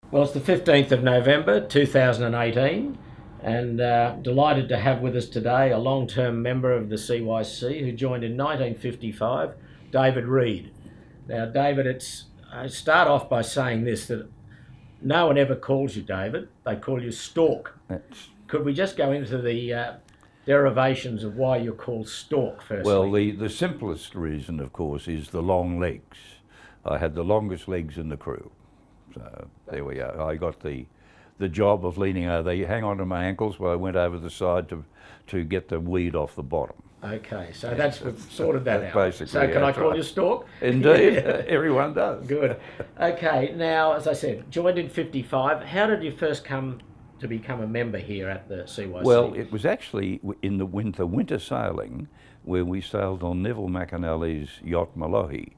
Well, it's the 15th of November 2018, and delighted to have with us today a long term member of the CYC who joined in 1955, David Reid. Now, David, I start off by saying this, that no one ever calls you David, they call you Stork. That's, Could we just go into the derivations of why you're called Stork, well, firstly? the simplest reason, of course, is the long legs. I had the longest legs in the crew. So there we go. I got the job of leaning over. They hang on to my ankles while I went over the side to get the weed off the bottom. Okay, so we've sorted that That's out. basically So can I that's call right. you Stork? Indeed, Yeah. everyone does. Good. Okay, now, as I said, joined in 55. How did you first come to become a member here at the CYC? Well, it was actually in the winter sailing where we sailed on Neville McAnally's yacht Mallohy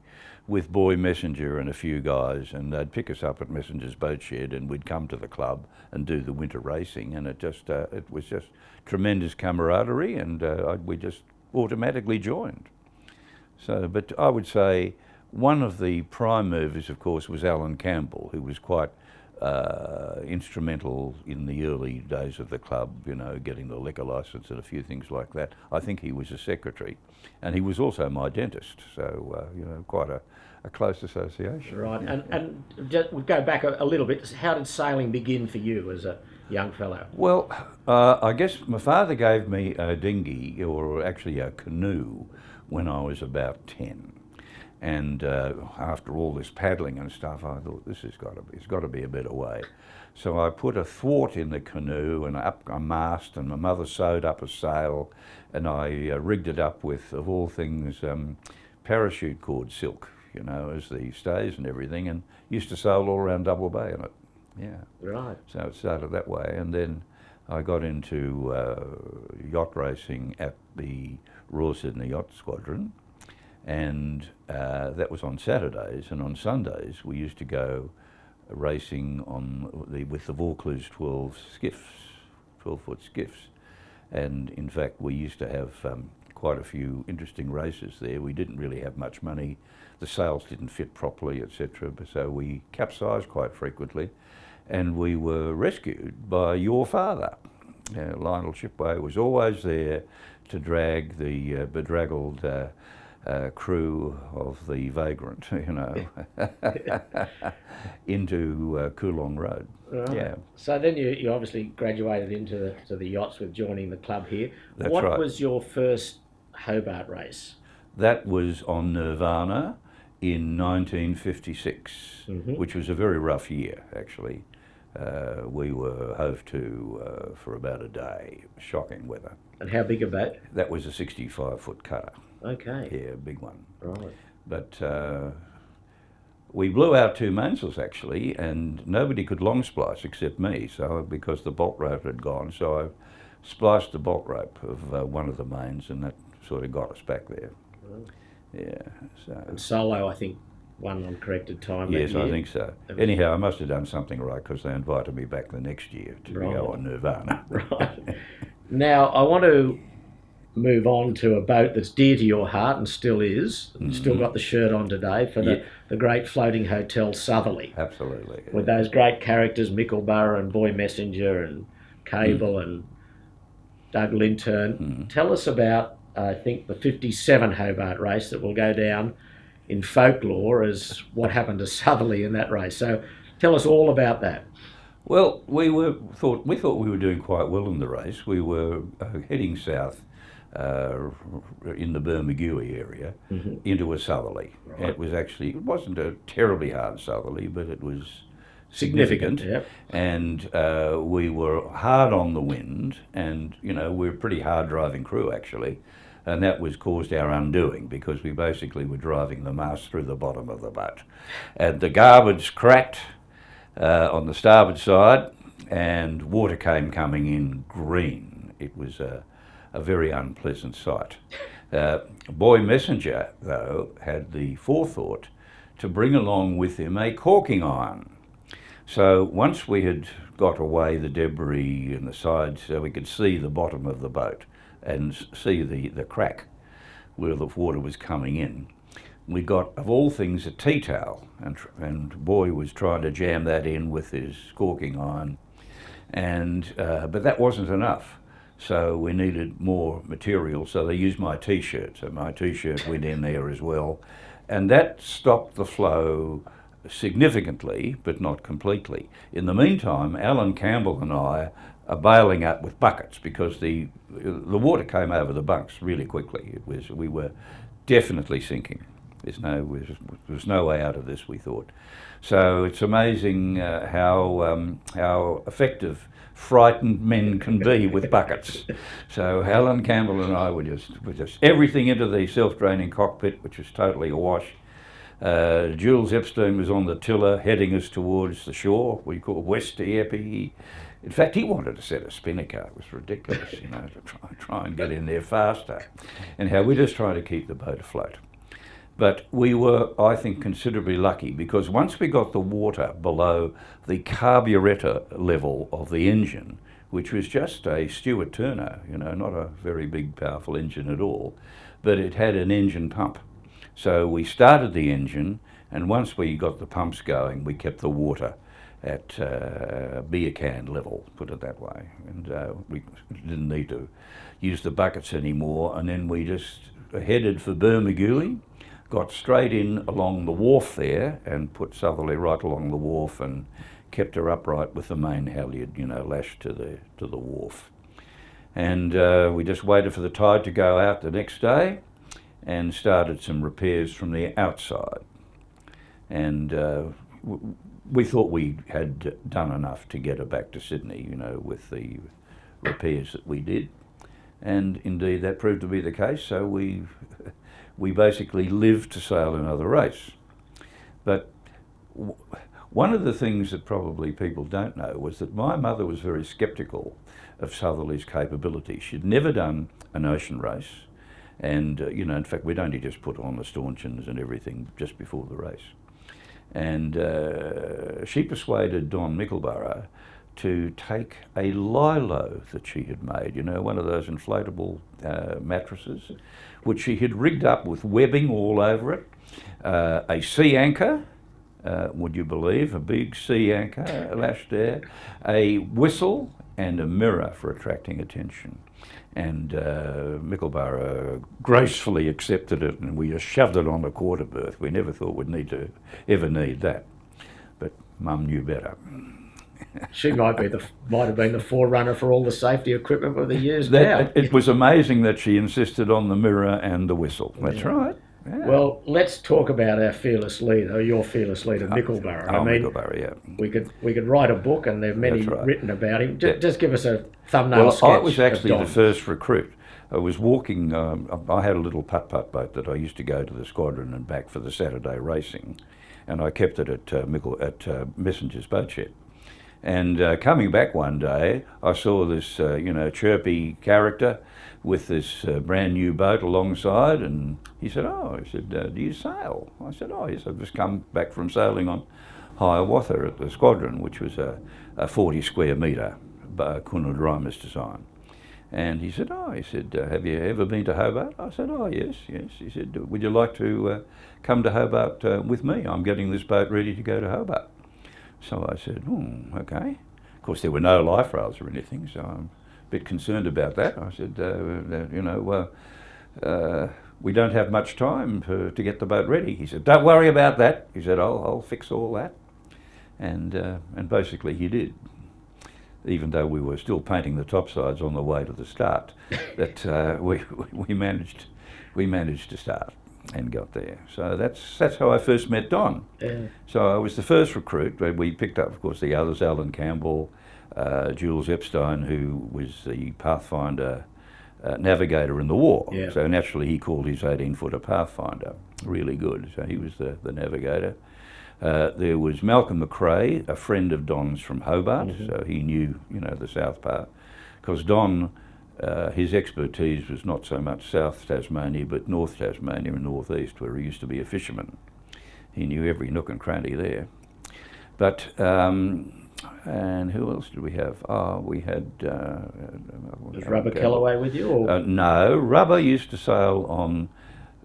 with Boy Messenger and a few guys, and they'd pick us up at Messenger's boat shed and we'd come to the club and do the winter racing, and it was just tremendous camaraderie, and we just automatically joined. So, but I would say one of the prime movers, of course, was Alan Campbell, who was quite instrumental in the early days of the club, you know, getting the liquor licence and a few things like that. I think he was a secretary, and he was also my dentist, so, you know, quite a close association. Right, and just, we'll go back a little bit. How did sailing begin for you as a young fellow? Well, I guess my father gave me a dinghy, or actually a canoe, when I was about 10. And after all this paddling and stuff, I thought it's got to be a better way. So I put a thwart in the canoe and up a mast, and my mother sewed up a sail, and I rigged it up with, of all things, parachute cord silk, you know, as the stays and everything, and used to sail all around Double Bay in it. Yeah. Right. So it started that way, and then I got into yacht racing at the Royal Sydney Yacht Squadron, and that was on Saturdays, and on Sundays we used to go racing with the Vaucluse 12 skiffs, 12-foot skiffs, and in fact we used to have quite a few interesting races there. We didn't really have much money, the sails didn't fit properly, etc., so we capsized quite frequently, and we were rescued by your father. Lionel Shipway was always there to drag the bedraggled crew of the Vagrant, you know, into Coolong Road. Right. Yeah. So then you obviously graduated into the yachts with joining the club here. That's what right. was your first Hobart race? That was on Nirvana in 1956, which was a very rough year, actually. We were hove to for about a day, shocking weather. And how big a boat? That was a 65-foot cutter. Okay. Yeah, a big one. Right. But we blew out two mainsails actually, and nobody could long splice except me. So because the bolt rope had gone, so I spliced the bolt rope of one of the mains, and that sort of got us back there. Right. Yeah. So. And solo, I think, won on corrected time. Yes, that year. I think so. Anyhow, I must have done something right because they invited me back the next year to go on Nirvana. Right. Now, I want to move on to a boat that's dear to your heart and still is. And still got the shirt on today for the great floating hotel Southerly. Absolutely. With those great characters, MIckleborough and Boy Messenger and Cable and Doug Linturn. Tell us about, I think, the 57 Hobart race that will go down in folklore as what happened to Southerly in that race. So tell us all about that. Well, we thought we were doing quite well in the race. We were heading south in the Bermagui area into a southerly. Right. It wasn't a terribly hard southerly, but it was significant. Yep. And we were hard on the wind, and you know we're a pretty hard driving crew actually, and that was caused our undoing because we basically were driving the mast through the bottom of the boat, and the garboard's cracked on the starboard side, and water came coming in green. It was a very unpleasant sight. Boy Messenger, though, had the forethought to bring along with him a caulking iron. So once we had got away the debris and the sides, so we could see the bottom of the boat and see the crack where the water was coming in, we got, of all things, a tea towel, and boy was trying to jam that in with his caulking iron, and but that wasn't enough. So we needed more material, so they used my t-shirt. So my t-shirt went in there as well, and that stopped the flow significantly, but not completely. In the meantime, Alan Campbell and I are bailing up with buckets because the water came over the bunks really quickly. We were definitely sinking. There's no way out of this, we thought. So it's amazing how effective frightened men can be with buckets. So Alan Campbell and I were just everything into the self-draining cockpit, which was totally awash. Jules Epstein was on the tiller heading us towards the shore, we call West Eppie. In fact, he wanted to set a spinnaker. It was ridiculous, to try and get in there faster. Anyhow, we just tried to keep the boat afloat. But we were, I think, considerably lucky, because once we got the water below the carburettor level of the engine, which was just a Stuart Turner, not a very big, powerful engine at all, but it had an engine pump. So we started the engine, and once we got the pumps going, we kept the water at beer can level, put it that way. And we didn't need to use the buckets anymore, and then we just headed for Bermagui, got straight in along the wharf there and put Southerly right along the wharf and kept her upright with the main halyard, lashed to the wharf. And we just waited for the tide to go out the next day and started some repairs from the outside. And we thought we had done enough to get her back to Sydney, with the repairs that we did. And indeed that proved to be the case, so we basically lived to sail another race. But one of the things that probably people don't know was that my mother was very sceptical of Southerly's capability. She'd never done an ocean race, and in fact we'd only just put on the stanchions and everything just before the race. And she persuaded Don MIckleborough to take a lilo that she had made, one of those inflatable mattresses, which she had rigged up with webbing all over it, a sea anchor, would you believe, a big sea anchor lashed there, a whistle and a mirror for attracting attention. And MIckleborough gracefully accepted it, and we just shoved it on the quarter berth. We never thought we'd ever need that, but Mum knew better. She might have been the forerunner for all the safety equipment for the years now. It was amazing that she insisted on the mirror and the whistle. That's right. Yeah. Well, let's talk about our fearless leader, your fearless leader, MIckleborough. MIckleborough, yeah. We could write a book, and there are many written about him. Just give us a thumbnail sketch. I was actually the first recruit. I was walking. I had a little putt-putt boat that I used to go to the squadron and back for the Saturday racing, and I kept it at Messenger's boat shed. And coming back one day, I saw this, chirpy character with this brand new boat alongside, and he said, do you sail? I said, yes, I've just come back from sailing on Hiawatha at the squadron, which was a 40 square metre Cunard design. And he said, have you ever been to Hobart? I said, yes. He said, would you like to come to Hobart with me? I'm getting this boat ready to go to Hobart. So I said, okay. Of course, there were no life rails or anything, so I'm a bit concerned about that. I said, we don't have much time to get the boat ready. He said, don't worry about that. He said, I'll fix all that. And basically he did, even though we were still painting the topsides on the way to the start, that we managed to start and got there. So that's how I first met Don. Yeah. So I was the first recruit. We picked up, of course, the others, Alan Campbell, Jules Epstein, who was the Pathfinder navigator in the war. Yeah. So naturally he called his 18-footer Pathfinder. Really good. So he was the navigator. There was Malcolm McRae, a friend of Don's from Hobart, so he knew, the south part. Because Don, his expertise was not so much South Tasmania, but North Tasmania and North East, where he used to be a fisherman. He knew every nook and cranny there. But, and who else did we have? We had... was Rubber Callaway with you? Or? No, Rubber used to sail on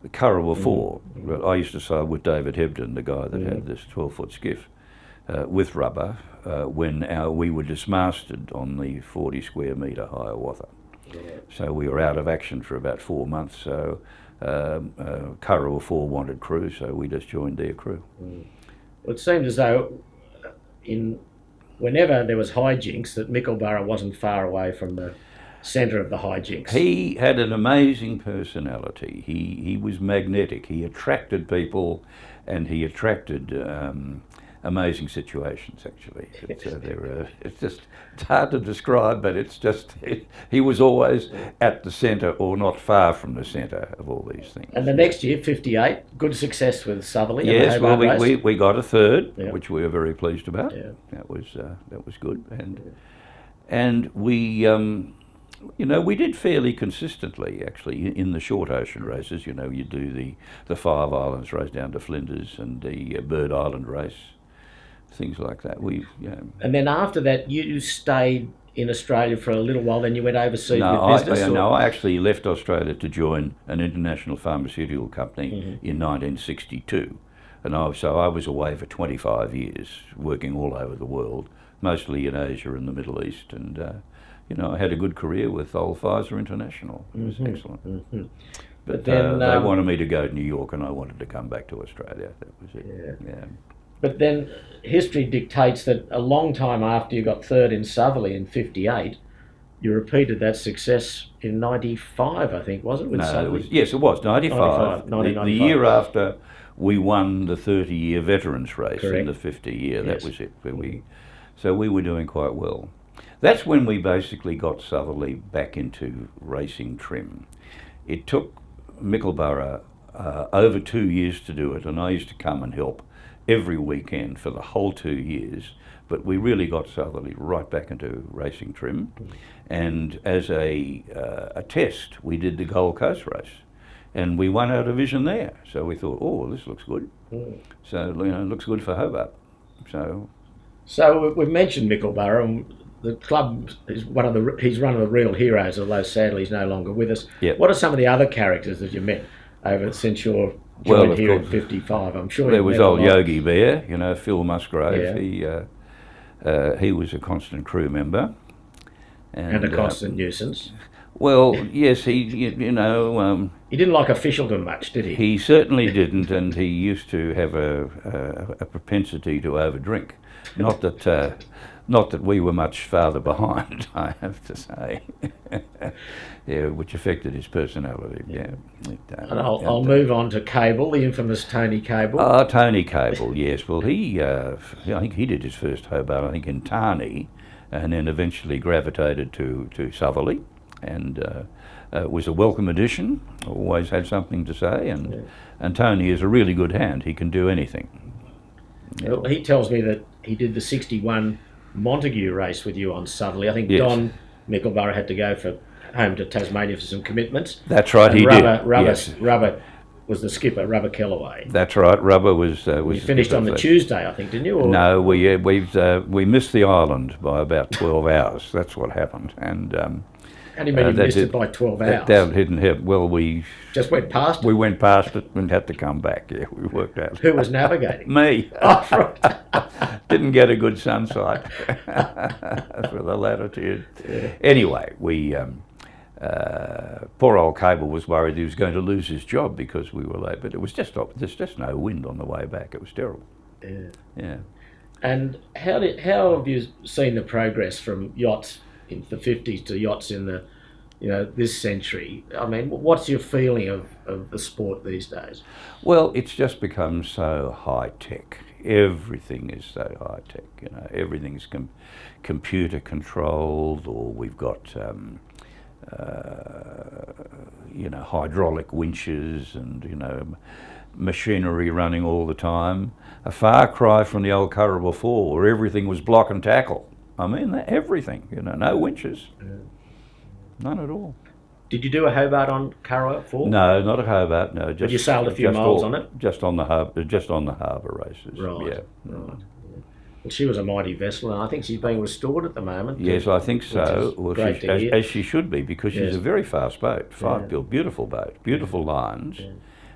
the Currawah 4. I used to sail with David Hebden, the guy that had this 12-foot skiff, with rubber, when we were dismasted on the 40 square metre Hiawatha. So we were out of action for about 4 months, so Currawah 4 wanted crew, so we just joined their crew. Well, it seemed as though whenever there was hijinks that Mickleborough wasn't far away from the centre of the hijinks. He had an amazing personality. He was magnetic. He attracted people, and he attracted amazing situations. Actually, it's hard to describe, but it's just he was always at the centre or not far from the centre of all these things. And the next year, 58, good success with Southerly. Yes, well, we got a third, which we were very pleased about. Yeah. That was good, and we. We did fairly consistently, actually, in the short ocean races. You do the Five Islands race down to Flinders and the Bird Island race, things like that. And then after that, you stayed in Australia for a little while, then you went overseas with business? No, I actually left Australia to join an international pharmaceutical company in 1962. And so I was away for 25 years, working all over the world, mostly in Asia and the Middle East, and I had a good career with old Pfizer International. It was excellent. But then they wanted me to go to New York, and I wanted to come back to Australia. That was it. Yeah. But then history dictates that a long time after you got third in Southerly in 58, you repeated that success in 95, I think, was it? With Southerly? Yes, it was, 95. 1995. The year after we won the 30-year veterans race. Correct. In the 50 year. Yes. That was it. So we were doing quite well. That's when we basically got Southerly back into racing trim. It took Mickleborough over 2 years to do it, and I used to come and help every weekend for the whole 2 years, but we really got Southerly right back into racing trim. And as a test, we did the Gold Coast race, and we won our division there. So we thought, oh, this looks good. So, it looks good for Hobart. So we've mentioned Mickleborough, and the club is he's one of the real heroes, although sadly he's no longer with us. Yep. What are some of the other characters that you met since you're joined here in 55? I'm sure there was old Yogi Bear, Phil Musgrave. Yeah. He was a constant crew member. And a constant nuisance. Well, yes, he didn't like officialdom much, did he? He certainly didn't, and he used to have a propensity to overdrink. Not that we were much farther behind, I have to say. Which affected his personality. Yeah. And I'll move on to Cable, the infamous Tony Cable. Tony Cable, yes. Well, I think he did his first Hobart, in Tarney, and then eventually gravitated to Southerly, and was a welcome addition. Always had something to say, and Tony is a really good hand. He can do anything. Well, he tells me that he did the 61 Montague race with you on Southerly. I think yes. Don Mickleborough had to go home to Tasmania for some commitments. That's right, and he did. Rubber was the skipper, Rubber Kellaway. That's right, Rubber was. You finished on the Tuesday, I think, didn't you? Or? No, we missed the island by about 12 hours. That's what happened, and. How do you mean you missed it by 12 hours? That didn't happen. Well, we just went past it? We went past it and had to come back. Yeah, we worked out. Who was navigating? Me. Oh, right. Didn't get a good sunsight for the latitude. Yeah. Anyway, poor old Cable was worried he was going to lose his job because we were late, but it was there's just no wind on the way back. It was terrible. Yeah. And how have you seen the progress from yachts in the 50s to yachts in the, this century? I mean, what's your feeling of the sport these days? Well, it's just become so high tech. Everything is so high tech. Everything's computer controlled, or we've got hydraulic winches and machinery running all the time. A far cry from the old Currawah 4, where everything was block and tackle. I mean, everything, no winches, none at all. Did you do a Hobart on Currawah 4? No, not a Hobart, no. But you sailed a few miles on it? Just on the harbour races. Right, yeah. Right. Well, she was a mighty vessel, and I think she's being restored at the moment. Yes, I think so. Well, as she should be, because she's a very fast boat, beautiful boat, beautiful lines. Yeah.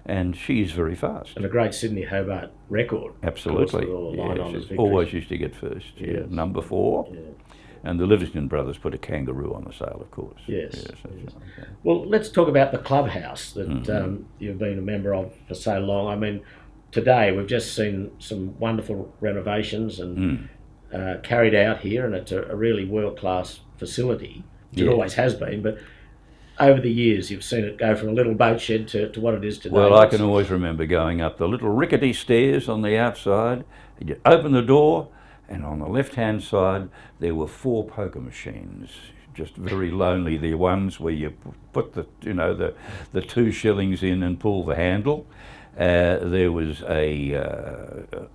and she's very fast. And a great Sydney-Hobart record. Absolutely. Yes, always used to get first. Yeah, Yes. number 4. Yeah. And the Livingston brothers put a kangaroo on the sale, of course. Yes. That's right. Well, let's talk about the clubhouse that you've been a member of for so long. I mean, today we've just seen some wonderful renovations and carried out here, and it's a really world-class facility. It Yeah. always has been, but over the years you've seen it go from a little boat shed to what it is today. Well, I can always remember going up the little rickety stairs on the outside. You open the door, and on the left-hand side there were 4 poker machines, just very lonely. The ones where you put the 2 shillings in and pull the handle. There was a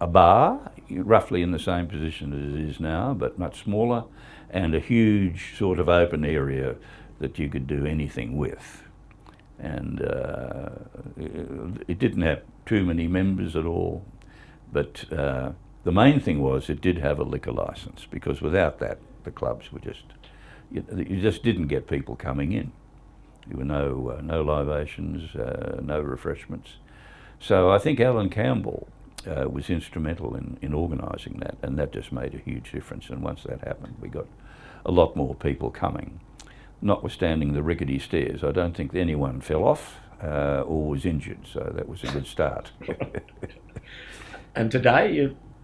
bar, roughly in the same position as it is now, but much smaller, and a huge sort of open area that you could do anything with. And it didn't have too many members at all, but the main thing was it did have a liquor license, because without that the clubs were you just didn't get people coming in. There were no libations, no refreshments. So I think Alan Campbell was instrumental in organising that, and that just made a huge difference. And once that happened, we got a lot more people coming. Notwithstanding the rickety stairs, I don't think anyone fell off or was injured, so that was a good start. And today,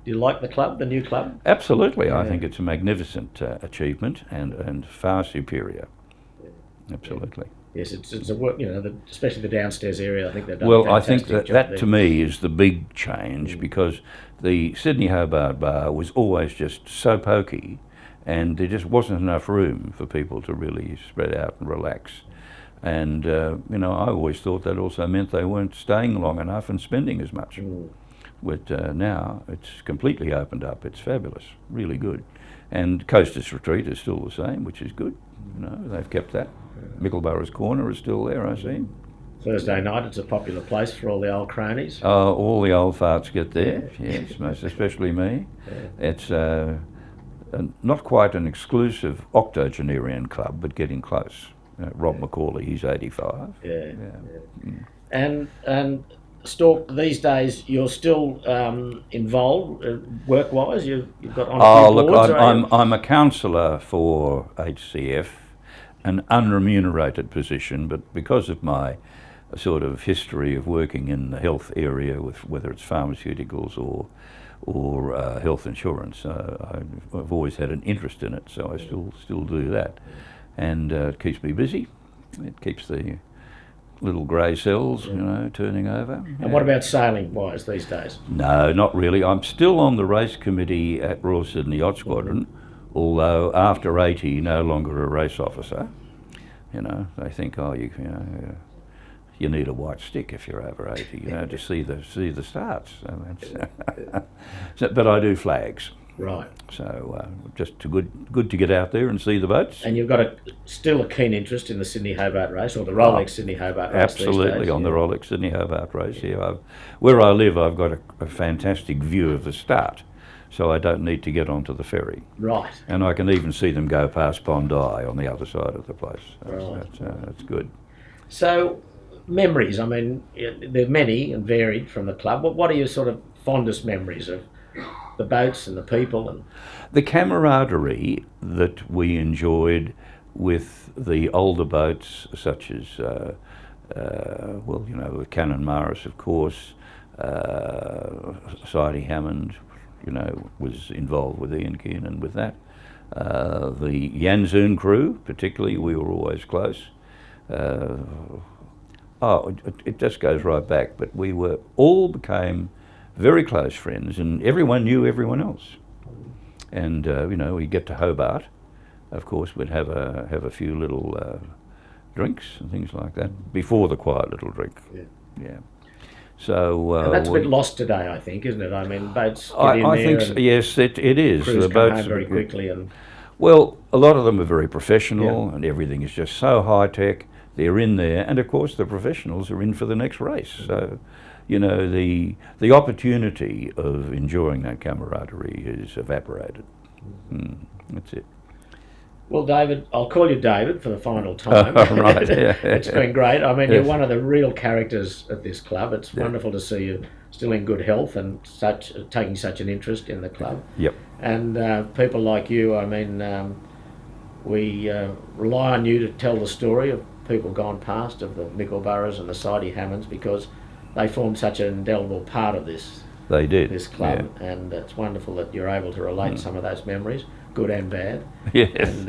you like the club, the new club? Absolutely, Yeah. I think it's a magnificent achievement and far superior. Absolutely. Yes, it's a work, especially the downstairs area. I think they've done a Well, I fantastic think job that there. to me is the big change, because the Sydney-Hobart bar was always just so pokey, and there just wasn't enough room for people to really spread out and relax. And I always thought that also meant they weren't staying long enough and spending as much. But now it's completely opened up. It's fabulous, really good. And Coasters Retreat is still the same, which is good. They've kept that. MIckleborough's Corner is still there, I see. Thursday night, it's a popular place for all the old cronies. All the old farts get there, yes, most especially me. It's not quite an exclusive octogenarian club, but getting close. Rob McCauley, he's 85. Yeah. And Stork, these days you're still involved work-wise. You've got on a few boards. I'm a counsellor for HCF, an unremunerated position, but because of my sort of history of working in the health area, with whether it's pharmaceuticals or health insurance, I've always had an interest in it, so I still do that, and it keeps me busy. It keeps the little grey cells, turning over. And what about sailing-wise these days? No, not really. I'm still on the race committee at Royal Sydney Yacht Squadron, although after 80, no longer a race officer. They think, you need a white stick if you're over 80, to see the starts. But I do flags. Right. So just good to get out there and see the boats. And you've got still a keen interest in the Sydney-Hobart race, or the Rolex Sydney-Hobart race. Absolutely, these days, on the Rolex Sydney-Hobart race. Yeah, where I live, I've got a fantastic view of the start, so I don't need to get onto the ferry. Right. And I can even see them go past Bondi on the other side of the place. That's good. So, memories. I mean, there are many and varied from the club. What are your sort of fondest memories of the boats and the people? And the camaraderie that we enjoyed with the older boats, such as, with Cannon Maris, of course, Sidey Hammond, was involved with Ian Keenan with that. The Yanzoon crew, particularly, we were always close. It just goes right back, but we all became very close friends, and everyone knew everyone else. And we get to Hobart, of course, we'd have a few little drinks and things like that before the quiet little drink. Yeah. So and that's a bit lost today, I think, isn't it? I mean, boats get in I there think yes, it is. Crews The come boats home very quickly, and well, a lot of them are very professional, and everything is just so high tech. They're in there, and of course the professionals are in for the next race. So, the opportunity of enjoying that camaraderie is evaporated. That's it. Well, David, I'll call you David for the final time. Right, yeah. It's been great. I mean, you're Yes. one of the real characters at this club. It's Yeah. wonderful to see you still in good health and taking such an interest in the club. Yep. And people like you, I mean, we rely on you to tell the story of people gone past, of the Mickleboroughs and the Sidey Hammonds, because they form such an indelible part of this They did. club, and it's wonderful that you're able to relate some of those memories, good and bad, Yeah. Yes.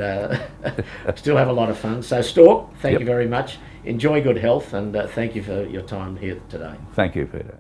and still have a lot of fun. So, Stork, thank Yep. you very much. Enjoy good health, and thank you for your time here today. Thank you, Peter.